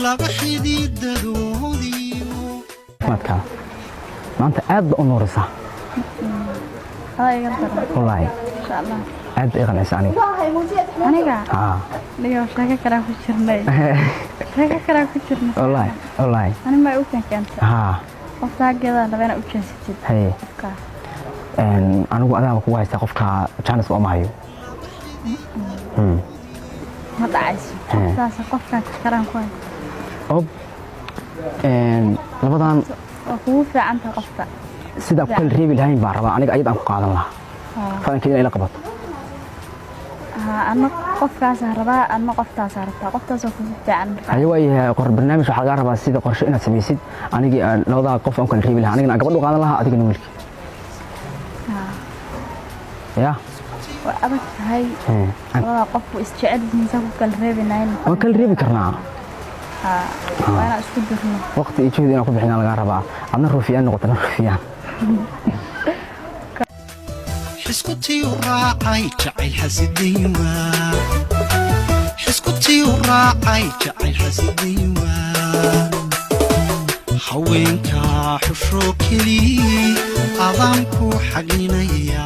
laba xidiidadoodiyo madka maanta aad u noorisa هاي قدر wallahi إن شاء الله aad ay qanaysa aniga أنا ha ليه شاكا كلام في الشرني شاكا كلام في الشرني wallahi أنا ما أوكن كنت ha وصاق كذا أنا بين أوكن ستين hay anigu adaa ku haysta qofka chance oo maayo ما دعيس أساس قفنا كلام كويس ob labadan وقوف عنك قفة sida ku kala reebi lahayn baan rabaa aniga ayadaan ku qaadan lahaa faankeena ila qabato أنا قفة سهرة أنا قفة سهرة قفة سوف عن haye way qor barnaamij waxa laga rabaa sida qorshe inaad samaysid aniga labada qof aan kala reebi lahaa aniga gabadh u qaadan lahaa adigana wiilki ya وأبد هاي والله قف استعد من سوف كل ريبي ناين waan kala reebi karnaa وأنا أسكت درنا waqti iyo juhdi inaan ku bixinaa laga rabaa adna ruufiyaan noqotana ruufiyaan xiskutii u raacay jacayl xasidiiwa xiskutii u raacay jacayl xasidiiwa haweenka xusho keli adaan ku xaglinaya